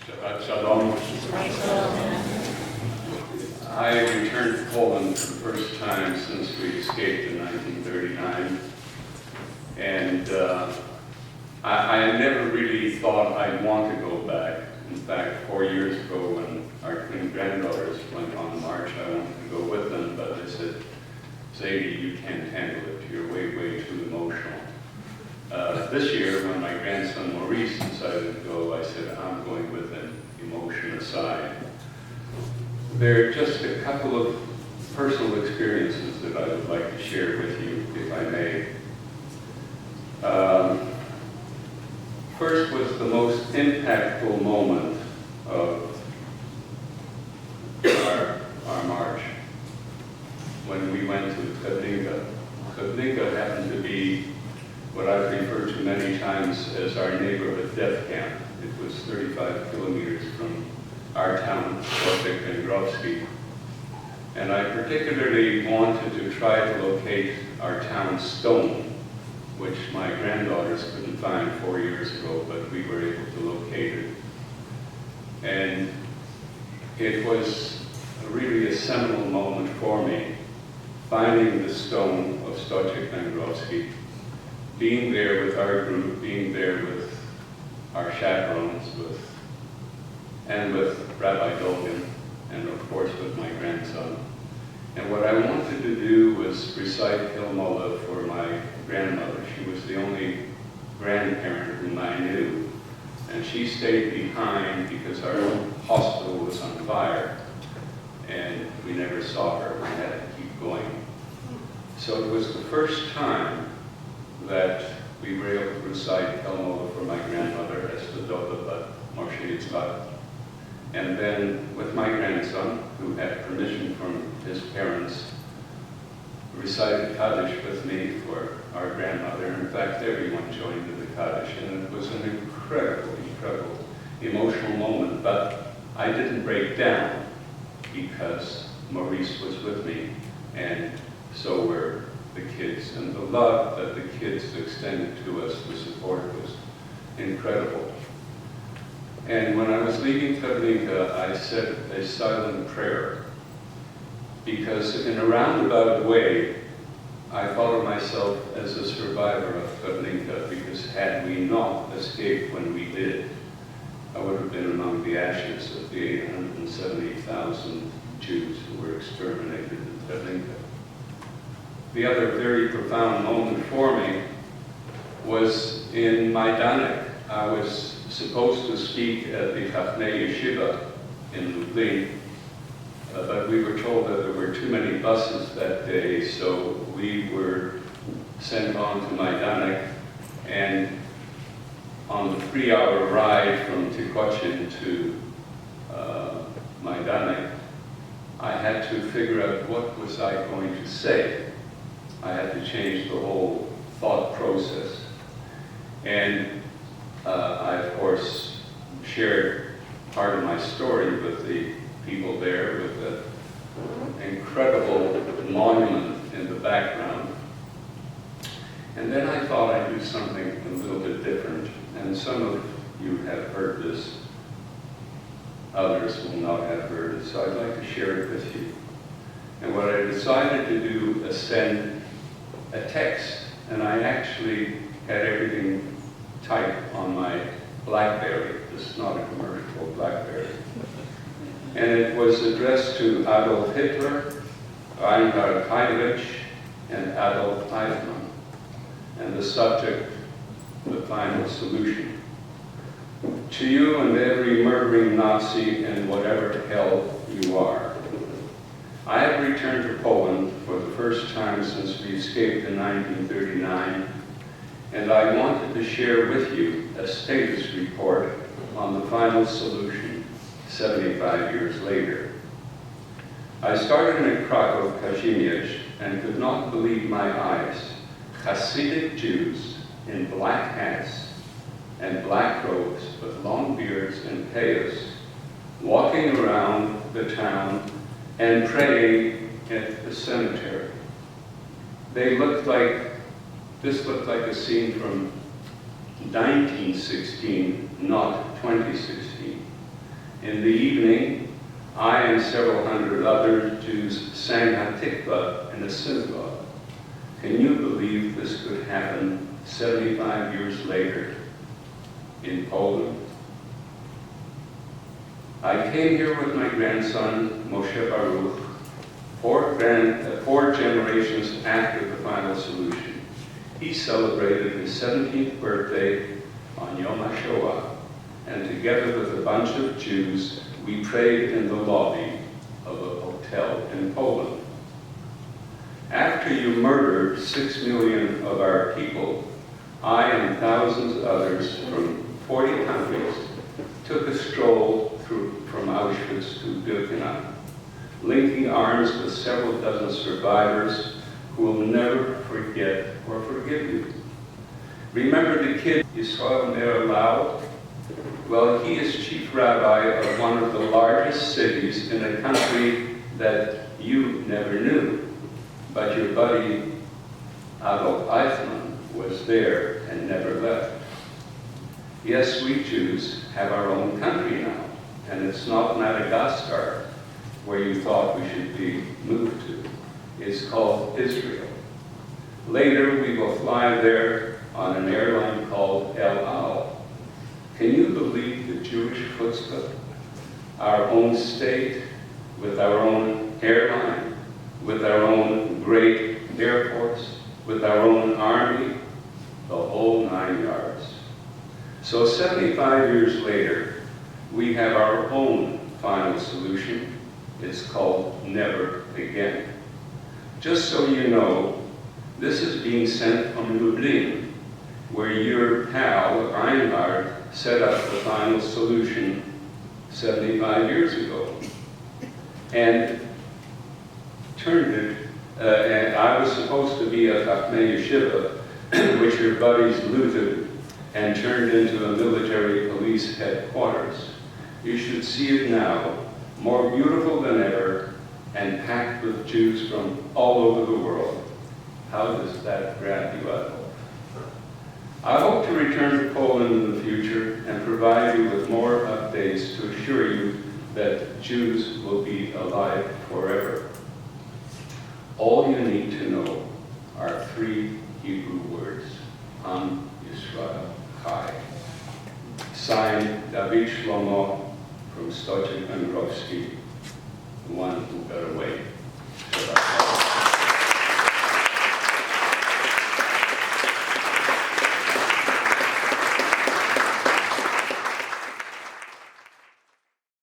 Shabbat Shalom. I returned to Poland for the first time since we escaped in 1939. And I never really thought I'd want to go back. In fact, 4 years ago when our twin granddaughters went on march, I wanted to go with them, but they said, Zadie, you can't handle it. You're way, way too emotional. This year, when my grandson Maurice decided to go, I said, I'm going with him, emotion aside. There are just a couple of personal experiences that I would like to share with you, if I may. First was the most impactful moment of our march, when we went to Treblinka. Treblinka happened to be what I've referred to many times as our neighborhood death camp. It was 35 kilometers from our town, Stoczek and Grovsky. And I particularly wanted to try to locate our town stone, which my granddaughters couldn't find 4 years ago, but we were able to locate it. And it was really a seminal moment for me, finding the stone of Stoczek and Grovsky, being there with our group, being there with our chaperones, and with Rabbi Dolgan, and of course with my grandson. And what I wanted to do was recite Hilmola for my grandmother. She was the only grandparent whom I knew. And she stayed behind because our hospital was on fire, and we never saw her. We had to keep going. So it was the first time that we were able to recite Hilmola for my grandmother as the Dotabat Moshe Yitzchak. And then with my grandson, who had permission from his parents, recited Kaddish with me for our grandmother. In fact, everyone joined in the Kaddish, and it was an incredible, incredible emotional moment. But I didn't break down because Maurice was with me, and so were the kids. And the love that the kids extended to us, the support, was incredible. And when I was leaving Treblinka, I said a silent prayer, because in a roundabout way, I thought of myself as a survivor of Treblinka, because had we not escaped when we did, I would have been among the ashes of the 870,000 Jews who were exterminated in Treblinka. The other very profound moment for me was in Majdanek. I was supposed to speak at the Chachmei Yeshiva in Lublin, but we were told that there were too many buses that day, so we were sent on to Majdanek, and on the 3-hour ride from Tikochin to Majdanek, I had to figure out what was I going to say. I had to change the whole thought process. And I, of course, shared part of my story with the people there, with the incredible monument in the background. And then I thought I'd do something a little bit different. And some of you have heard this, others will not have heard it, so I'd like to share it with you. And what I decided to do is send a text, and I actually had everything typed on my BlackBerry. This is not a commercial BlackBerry. And it was addressed to Adolf Hitler, Reinhard Heydrich, and Adolf Eichmann. And the subject, the final solution. To you and every murdering Nazi in whatever hell you are. I have returned to Poland for the first time since we escaped in 1939, and I wanted to share with you a status report on the final solution 75 years later. I started in Krakow, Kazimierz, and could not believe my eyes. Hasidic Jews in black hats and black robes with long beards and payas, walking around the town and praying at the cemetery. This looked like a scene from 1916, not 2016. In the evening, I and several hundred other Jews sang Hatikvah in a synagogue. Can you believe this could happen 75 years later in Poland? I came here with my grandson, Moshe Baruch, four generations after the final solution. He celebrated his 17th birthday on Yom HaShoah, and together with a bunch of Jews, we prayed in the lobby of a hotel in Poland. After you murdered 6 million of our people, I and thousands of others from 40 countries took a stroll from Auschwitz to Birkenau, linking arms with several dozen survivors who will never forget or forgive you. Remember the kid Yisrael Meir Lau? Well, he is chief rabbi of one of the largest cities in a country that you never knew. But your buddy Adolf Eichmann was there and never left. Yes, we Jews have our own country now, and it's not Madagascar, where you thought we should be moved to. It's called Israel. Later, we will fly there on an airline called El Al. Can you believe the Jewish chutzpah? Our own state, with our own airline, with our own great airports, with our own army, the whole 9 yards. So 75 years later, we have our own final solution. It's called Never Again. Just so you know, this is being sent from Lublin, where your pal, Reinhard, set up the final solution 75 years ago. And turned it, and I was supposed to be a Chachmei Yeshiva, which your buddies looted and turned into a military police headquarters. You should see it now, more beautiful than ever, and packed with Jews from all over the world. How does that grab you up? I hope to return to Poland in the future and provide you with more updates to assure you that Jews will be alive forever. All you need to know are 3 Hebrew words, Am Yisrael Chai. Signed, David Shlomo from Stoczek Węgrowski, the one who got away.